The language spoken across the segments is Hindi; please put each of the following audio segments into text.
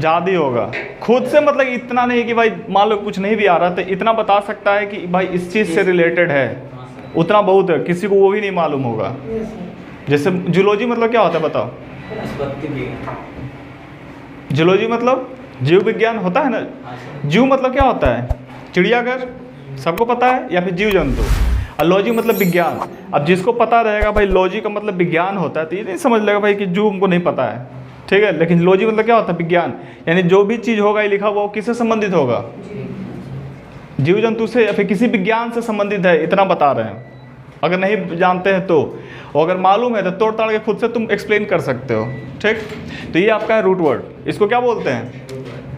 ज़्यादा ही होगा। खुद से मतलब इतना नहीं कि भाई मान लो कुछ नहीं भी आ रहा तो इतना बता सकता है कि भाई इस चीज़ से रिलेटेड है, उतना बहुत है, किसी को वो भी नहीं मालूम होगा। जैसे जूलॉजी मतलब क्या होता है बताओ? जूलॉजी मतलब जीव विज्ञान होता है ना। जीव मतलब क्या होता है? चिड़ियाघर, सबको पता है, या फिर जीव जंतु। और लॉजी मतलब विज्ञान। अब जिसको पता रहेगा भाई लॉजी का मतलब विज्ञान होता है तो ये नहीं समझ लेगा भाई कि जीव हमको नहीं पता है, ठीक है। लेकिन लॉजी मतलब क्या होता है? विज्ञान। यानी जो भी चीज़ होगा ये लिखा हुआ वो किससे संबंधित होगा? जीव जंतु से या फिर किसी विज्ञान से संबंधित है, इतना बता रहे हैं। अगर नहीं जानते हैं तो, और अगर मालूम है तो तोड़ ताड़ के खुद से तुम एक्सप्लेन कर सकते हो, ठीक। तो ये आपका है रूट वर्ड। इसको क्या बोलते हैं?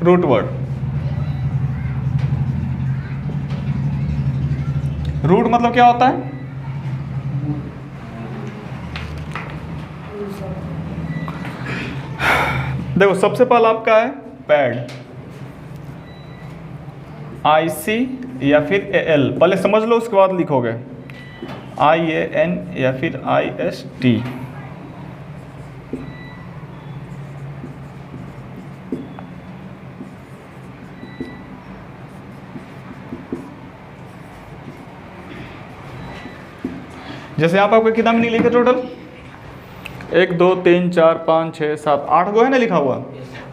Root word. रूट मतलब क्या होता है? देखो सबसे पहला आपका है पैड, IC या फिर AL। पहले समझ लो उसके बाद लिखोगे IAN या फिर IST। जैसे यहाँ पर आपका कितना मीनिंग लिखे टोटल? 1 2 3 4 5 6 7 8 गो है ना लिखा हुआ।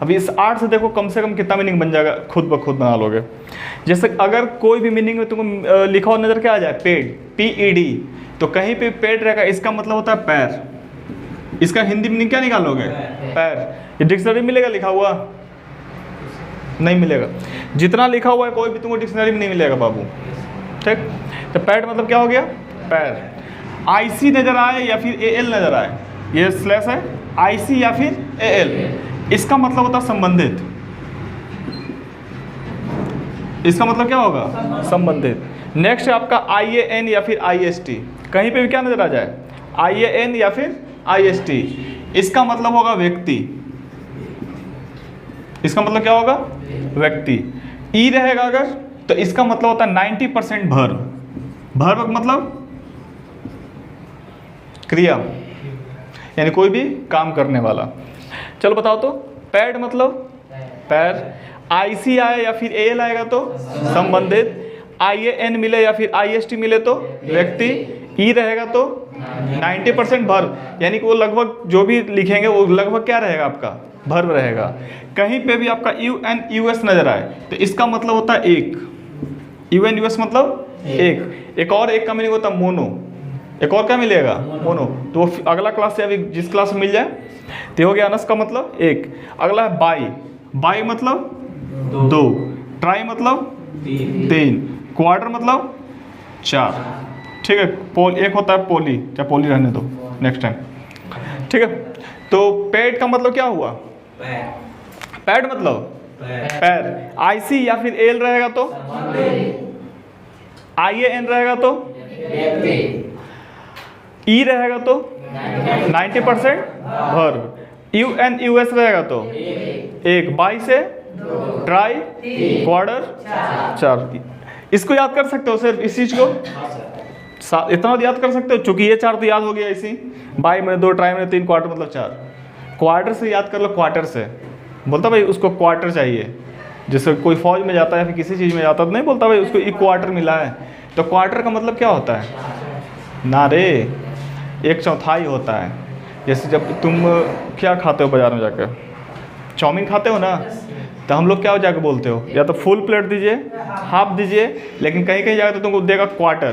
अभी इस 8 से देखो कम से कम कितना मीनिंग बन जाएगा, खुद ब खुद बना लोगे। जैसे अगर कोई भी मीनिंग में तुमको लिखा हुआ नजर क्या आ जाए? पेड, PED, तो कहीं पे पेड रहेगा, इसका मतलब होता है पैर। इसका हिंदी मीनिंग क्या निकालोगे? पैर। ये डिक्शनरी मिलेगा लिखा हुआ? नहीं मिलेगा। जितना लिखा हुआ है कोई भी तुमको डिक्शनरी में नहीं मिलेगा बाबू, ठीक। तो पैड मतलब क्या हो गया? पैर। IC नजर आए या फिर AL नजर आए, ये स्लैश है, IC या फिर AL, इसका मतलब होता है संबंधित। इसका मतलब क्या होगा? संबंधित। नेक्स्ट है आपका IAN या फिर IST। कहीं पे भी क्या नजर आ जाए? IAN या फिर IST, इसका मतलब होगा व्यक्ति। इसका मतलब क्या होगा? व्यक्ति। E रहेगा अगर तो इसका मतलब होता है 90% भर। भर मतलब क्रिया, यानी कोई भी काम करने वाला। चलो बताओ तो, पैड मतलब पैर, IC आए या फिर AL आएगा तो संबंधित, IAN मिले या फिर IST मिले तो व्यक्ति, E रहेगा तो 90% भर, यानी कि वो लगभग जो भी लिखेंगे वो लगभग क्या रहेगा? आपका भर रहेगा। कहीं पे भी आपका UN US नजर आए तो इसका मतलब होता है एक। UN US मतलब एक। एक और एक का मीनिंग होता है मोनो। एक और क्या मिलेगा? मोनो। तो वो अगला क्लास से अभी जिस क्लास में मिल जाए तो हो गया। अनस का मतलब एक। अगला है बाई। बाई मतलब 2, ट्राई मतलब 3, क्वार्टर मतलब 4, ठीक है। एक होता है पोली, चाहे पोली रहने दो नेक्स्ट टाइम, ठीक है। तो पैड का मतलब क्या हुआ? पैड मतलब पैर। IC या फिर AL रहेगा तो IAN रहेगा तो E रहेगा तो 90% भर। UN US रहेगा तो एक, बाई से ट्राई, क्वार्टर, 4। इसको याद कर सकते हो सिर्फ इस चीज़ को, इतना याद कर सकते हो। चूंकि ये 4 तो याद हो गया इसी, बाई में 2, ट्राई में 3, क्वार्टर मतलब 4। क्वार्टर से याद कर लो, क्वार्टर से बोलता भाई उसको क्वार्टर चाहिए। जैसे कोई फौज में जाता है फिर किसी चीज़ में जाता है तो नहीं बोलता भाई उसको एक क्वार्टर मिला है। तो क्वार्टर का मतलब क्या होता है? ना रे, 1/4 होता है। जैसे जब तुम क्या खाते हो बाजार में जाकर, चाउमीन खाते हो ना, तो हम लोग क्या जाकर बोलते हो? या तो फुल प्लेट दीजिए, हाफ दीजिए, लेकिन कहीं कहीं जाकर तो तुमको देगा क्वार्टर,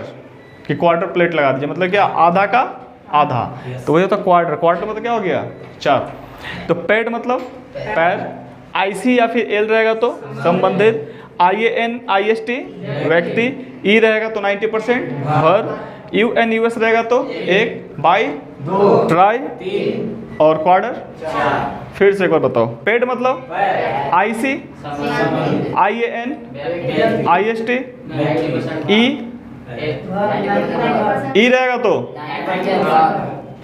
कि क्वार्टर प्लेट लगा दीजिए, मतलब क्या? आधा का आधा। तो वही होता है क्वार्टर। क्वार्टर मतलब क्या हो गया? 4। तो पैड मतलब पैर, IC या फिर AL रहेगा तो संबंधित, IAN IST व्यक्ति, E रहेगा तो 90% भर, UN US रहेगा तो एक, बाई, ट्राई और क्वार्टर। फिर से एक बार बताओ, पैड मतलब IC IAN IST E रहेगा तो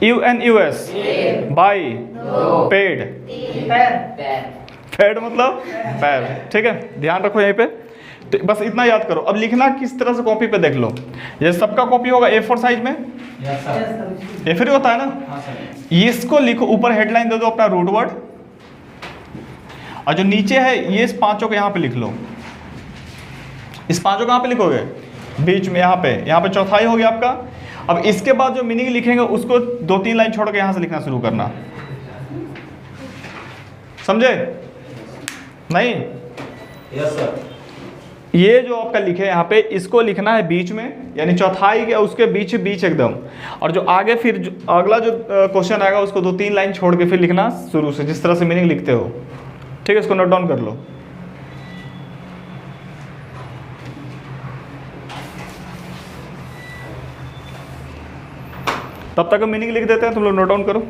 UN US, by, paid, pad मतलब पैर, ठीक है। ध्यान रखो यहीं पे। तो बस इतना याद करो। अब लिखना किस तरह से कॉपी पे देख लो। ये सबका कॉपी होगा A4 साइज में, A4 होता है ना। इसको लिखो, ऊपर हेडलाइन दे दो अपना रूट वर्ड, और जो नीचे है ये इस पांचों को यहाँ पे लिख लो। इस पांचों को कहाँ पे लिखोगे? बीच में, यहाँ पे चौथाई हो गया आपका। अब इसके बाद जो मीनिंग लिखेंगे उसको 2-3 लाइन छोड़ के यहाँ से लिखना शुरू करना, समझे? नहीं? Yes sir. ये जो आपका लिखे यहाँ पे, इसको लिखना है बीच में, यानी चौथाई के उसके बीच एकदम। और जो आगे फिर अगला जो क्वेश्चन आएगा उसको 2-3 लाइन छोड़ के फिर लिखना शुरू से, जिस तरह से मीनिंग लिखते हो। ठीक है, इसको नोट डाउन कर लो। तब तक मीनिंग लिख देते हैं, तुम लोग नोट डाउन करो।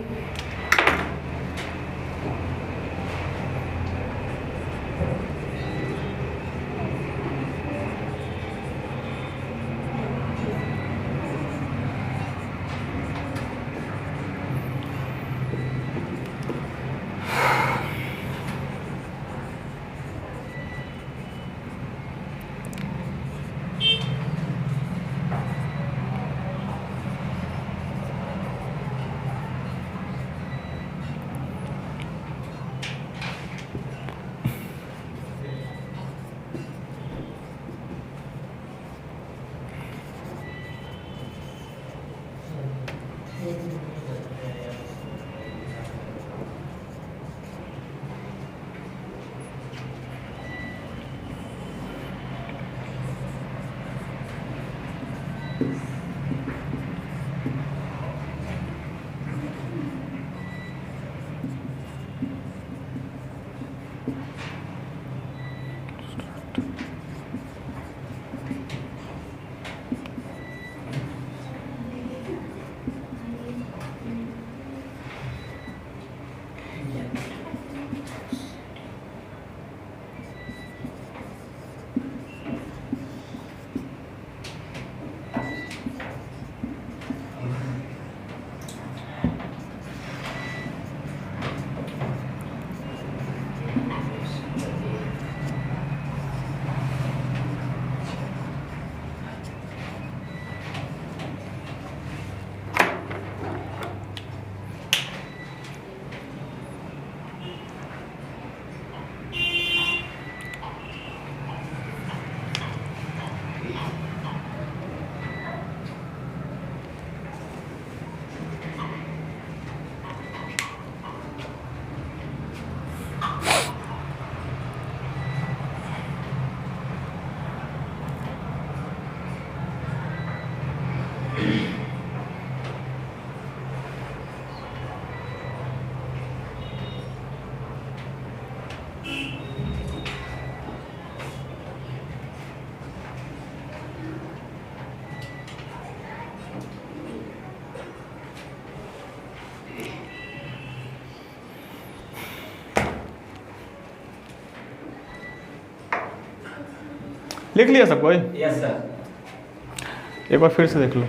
लिख लिया सब कोई? Yes sir. एक बार फिर से देख लो।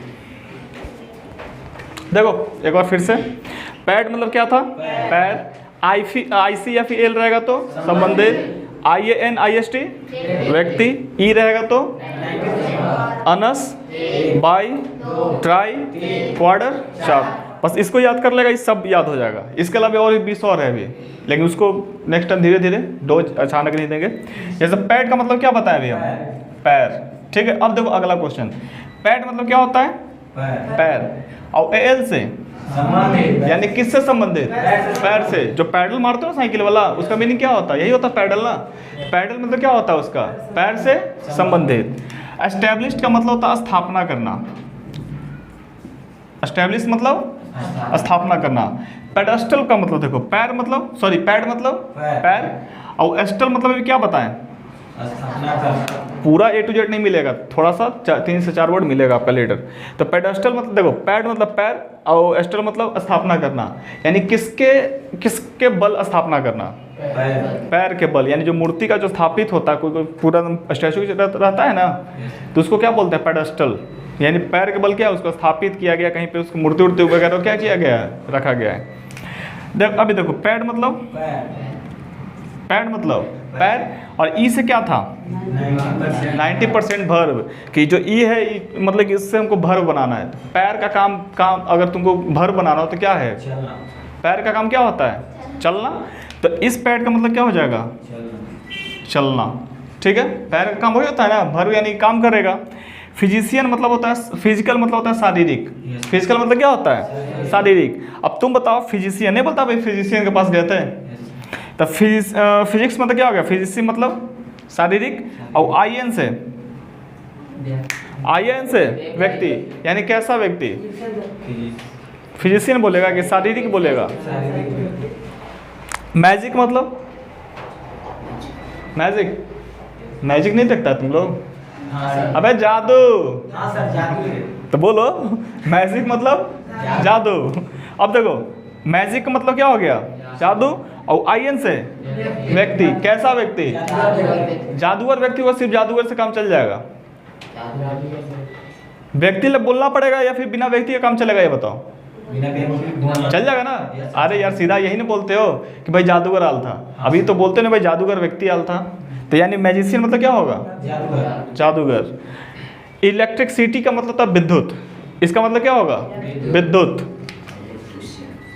देखो एक बार फिर से, पैड मतलब क्या था? पैर। ICFEL रहेगा तो संबंधित, IANIST व्यक्ति, ई रहेगा तो अनस, बाई, ट्राई, क्वार्टर, चार। बस इसको याद कर लेगा, ये सब याद हो जाएगा। इसके अलावा और भी 20 और है अभी, लेकिन उसको नेक्स्ट टाइम धीरे धीरे डोज अचानक नहीं देंगे। जैसे पैड का मतलब क्या बताया अभी हम? पैर। ठीक है, अब देखो अगला क्वेश्चन। पैड मतलब क्या होता है? पैर। और AL से संबंधित, यानी किससे संबंधित? पैर से। जो पैडल मारते हो साइकिल वाला, उसका मीनिंग क्या होता है? यही होता है पैडल ना। पैडल मतलब क्या होता है उसका? पैर से संबंधित। एस्टैब्लिश्ड का मतलब होता है स्थापना करना। एस्टैब्लिश मतलब स्थापना करना। पेडेस्टल का मतलब देखो, पैर मतलब पैड मतलब पैर, और एस्टल मतलब अभी क्या बताएं? स्थापना करना। पूरा A to Z नहीं मिलेगा, थोड़ा सा 3 से 4 वर्ड मिलेगा आपका लेटर। तो पेडेस्टल मतलब देखो, पैड मतलब पैर और एस्टल मतलब स्थापना करना, यानी किसके बल स्थापना करना? पैर के बल। यानी जो मूर्ति का जो स्थापित होता है, कोई पूरा स्टैचू रहता है ना, तो उसको क्या बोलते हैं? पेडेस्टल। यानी पैर के बल क्या है? उसको स्थापित किया गया कहीं पे, उसको मूर्ति उर्ति वगैरह क्या किया गया है? रखा गया है। अभी देखो पैड मतलब पैर, और ई से क्या था? 90% वर्ब। कि जो ई है मतलब कि इससे हमको वर्ब बनाना है। पैर का काम अगर तुमको वर्ब बनाना हो तो क्या है? पैर का काम क्या होता है? चलना। तो इस पैड का मतलब क्या हो जाएगा? चलना। ठीक है, पैर का काम वही होता है ना, भर यानी काम करेगा। फिजिशियन मतलब होता है, फिजिकल मतलब होता है शारीरिक। फिजिकल मतलब क्या होता है? शारीरिक। अब तुम बताओ, फिजिशियन नहीं बोलता भाई फिजिशियन के पास गए थे, तो फिजिक्स मतलब क्या हो गया? फिजिशियन मतलब शारीरिक, और आईएन से व्यक्ति, यानी कैसा व्यक्ति? फिजिशियन बोलेगा कि शारीरिक बोलेगा? मैजिक मतलब? मैजिक नहीं देखता तुम लोग? अबे जादू। हाँ सर, जादू है। तो बोलो मैजिक मतलब जादू। अब देखो मैजिक का मतलब क्या हो गया? जादू, और आईएन से व्यक्ति, कैसा व्यक्ति? जादूगर व्यक्ति को सिर्फ जादूगर से काम चल जाएगा? व्यक्ति बोलना पड़ेगा या फिर बिना व्यक्ति का काम चलेगा, ये बताओ? चल जाएगा ना? अरे यार सीधा यही ना बोलते हो कि भाई जादूगर आल था, अभी तो बोलते ना भाई जादूगर व्यक्ति आल था। तो यानी मैजिशियन मतलब क्या होगा? जादूगर। इलेक्ट्रिसिटी का मतलब था विद्युत, इसका मतलब क्या होगा?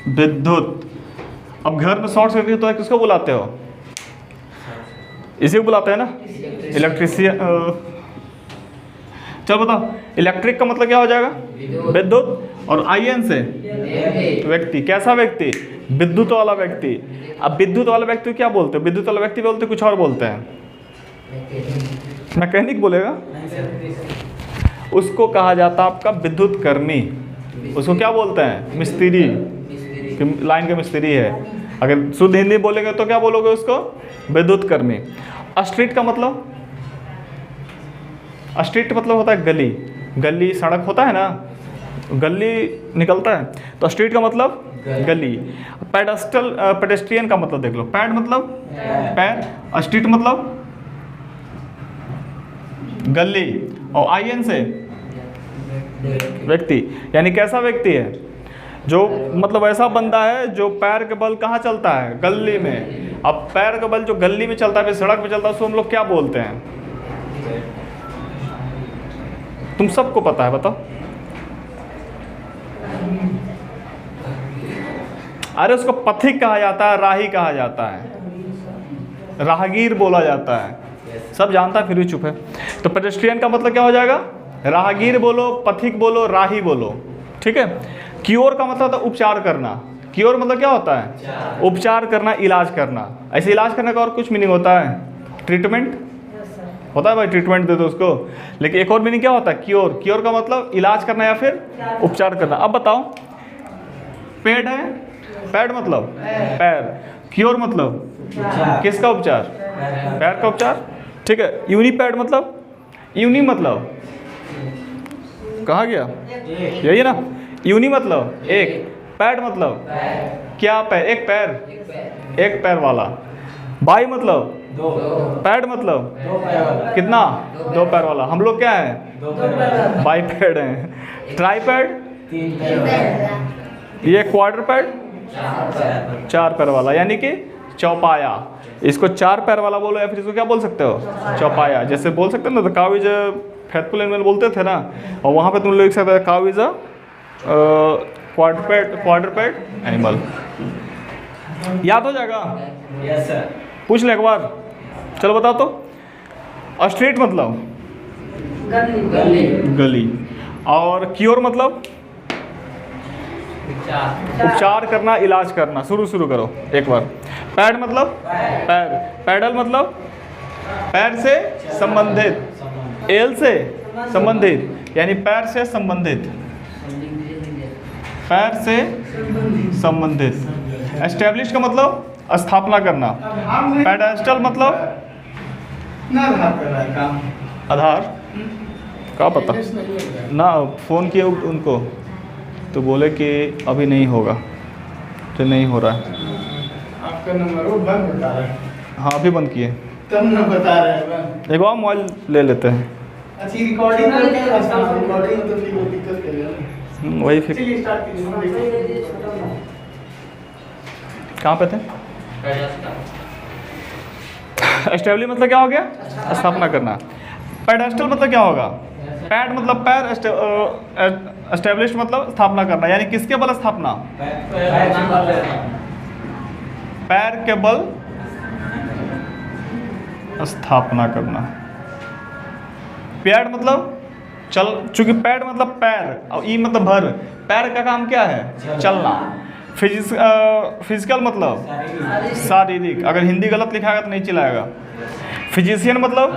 विद्युत। अब घर में शॉर्ट सर्किट होता है, किसको बुलाते हो? इसी को बुलाते हैं ना, इलेक्ट्रिशियन। चलो बताओ, इलेक्ट्रिक का मतलब क्या हो जाएगा? विद्युत, और आईएन से व्यक्ति, कैसा व्यक्ति? विद्युत वाला व्यक्ति। अब विद्युत वाला व्यक्ति को क्या बोलते हैं? विद्युत वाला व्यक्ति बोलते कुछ और बोलते हैं, मैकेनिक बोलेगा। उसको कहा जाता है आपका विद्युत कर्मी। उसको क्या बोलते हैं? मिस्त्री, लाइन के मिस्त्री है। अगर शुद्ध हिंदी बोलेंगे तो क्या बोलोगे उसको? विद्युत कर्मी। स्ट्रीट का मतलब? स्ट्रीट मतलब होता है गली, गली सड़क होता है ना, गली निकलता है, तो स्ट्रीट का मतलब गली। पेडेस्ट्रियन का मतलब देख लो, पैड मतलब पैर, स्ट्रीट मतलब गली, और आईएन से व्यक्ति, यानी कैसा व्यक्ति है? जो मतलब ऐसा बंदा है जो पैर के बल कहाँ चलता है? गली में। अब पैर के बल जो गली में चलता है, फिर सड़क पे चलता है, उसको हम लोग क्या बोलते हैं? तुम सबको पता है, बताओ। अरे उसको पथिक कहा जाता है, राही कहा जाता है, राहगीर बोला जाता है। सब जानता है फिर भी चुप है। तो पेडेस्ट्रियन का मतलब क्या हो जाएगा? राहगीर बोलो, पथिक बोलो, राही बोलो। ठीक है। क्योर का मतलब होता है उपचार करना। क्योर मतलब क्या होता है? उपचार करना, इलाज करना। ऐसे इलाज करने का और कुछ मीनिंग होता है? ट्रीटमेंट होता है भाई, ट्रीटमेंट दे दो उसको। लेकिन एक और मीनिंग क्या होता है? क्योर। क्योर का मतलब इलाज करना या फिर उपचार करना। अब बताओ, पेड है, पैड मतलब पैर, क्योर मतलब किसका उपचार? पैर का उपचार। ठीक है। यूनिपैड मतलब? यूनि मतलब कहाँ गया? यही है ना, यूनि मतलब एक, पैड मतलब क्या? पैर, एक पैर, एक पैर वाला। बाई मतलब दो, पैड मतलब दो पैर वाला। कितना? दो पैर वाला। हम लोग क्या है? दो पैर वाला। बाई पैड है। ट्राईपैड, तीन पैर वाला। ये क्वार्टर पैड, चार पैर वाला, यानी कि चौपाया। इसको चार पैर वाला बोलो, या फिर इसको क्या बोल सकते हो? चौपाया। जैसे बोल सकते हो ना, तो cow is a faithful animal बोलते थे ना, और वहाँ पे तुम लोग लिख सकते हो काउ इज अ क्वाड्रपेड एनिमल। याद हो जाएगा? Yes sir. पूछ ले एक बार। चलो बताओ तो। स्ट्रीट मतलब गली, और क्योर मतलब उपचार करना, इलाज करना। शुरू करो एक बार। पैड मतलब पैर, पैडल मतलब पैर से संबंधित, एल से संबंधित, यानी पैर से संबंधित, पैर से संबंधित। एस्टेब्लिश का मतलब स्थापना करना। पेडेस्टल मतलब आधार का पता ना। फ़ोन किए उनको तो बोले कि अभी नहीं होगा, तो नहीं हो रहा है। आपका नंबर वो बंद बता रहा है। हाँ अभी बंद किए। तब ना बता रहा है बंद। एक बार मोबाइल ले लेते हैं। अच्छी रिकॉर्डिंग करते हैं, रिकॉर्डिंग तो फिर वो दिक्कत करेगा। वही फिर चलिए स्टार्ट कीजिए, हम देखते हैं। कहाँ पे थे? एस्टेब्लिश मतलब क्या हो गया? स्थापना करना। पेडेस्टल मतलब क्या होगा? पैड मतलब पैर, एस्टेब्लिश मतलब स्थापना करना, यानी किसके बल स्थापना? पैर के बल स्थापना करना। पैड मतलब चल, चूंकि पैड मतलब पैर और ई मतलब भर, पैर का काम क्या है? चलना। फिजिकल मतलब शारीरिक, अगर हिंदी गलत लिखा है तो नहीं चलाएगा। फिजिशियन मतलब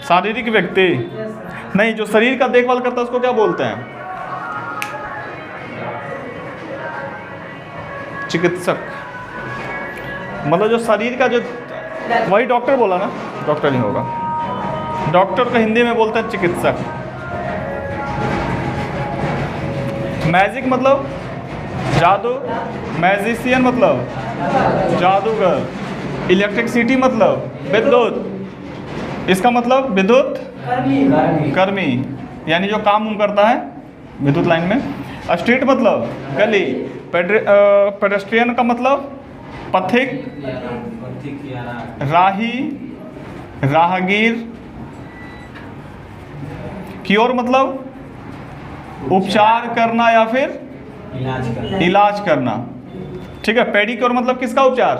शारीरिक व्यक्ति, नहीं, जो शरीर का देखभाल करता है उसको क्या बोलते हैं? चिकित्सक। मतलब जो शरीर का जो, वही डॉक्टर बोला ना? डॉक्टर नहीं होगा, डॉक्टर को हिंदी में बोलते हैं चिकित्सक। मैजिक मतलब जादू, मैजिशियन मतलब जादूगर। इलेक्ट्रिसिटी मतलब विद्युत, इसका मतलब विद्युत कर्मी, यानी जो काम करता है विद्युत लाइन में। स्ट्रीट मतलब गली। पेडेस्ट्रियन का मतलब पथिक, राही, राहगीर। क्योर मतलब उपचार करना या फिर इलाज करना। ठीक है। पेडिक्योर मतलब किसका उपचार?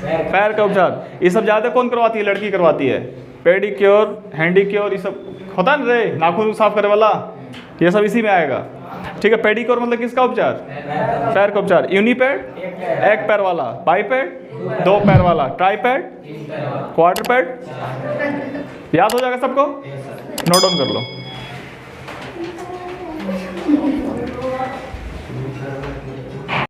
पैर का उपचार। ये सब ज़्यादा कौन करवाती है? लड़की करवाती है। पेडिक्योर, हैंडीक्योर, ये सब होता है ना रे, नाखून साफ करे वाला, ये सब इसी में आएगा। ठीक है। पेडिक्योर मतलब किसका उपचार? पैर का उपचार। यूनिपैड एक पैर वाला, बाईपैड दो पैर वाला, ट्राईपैड, क्वाड्रपैड। याद हो जाएगा सबको? नोट डाउन कर लो।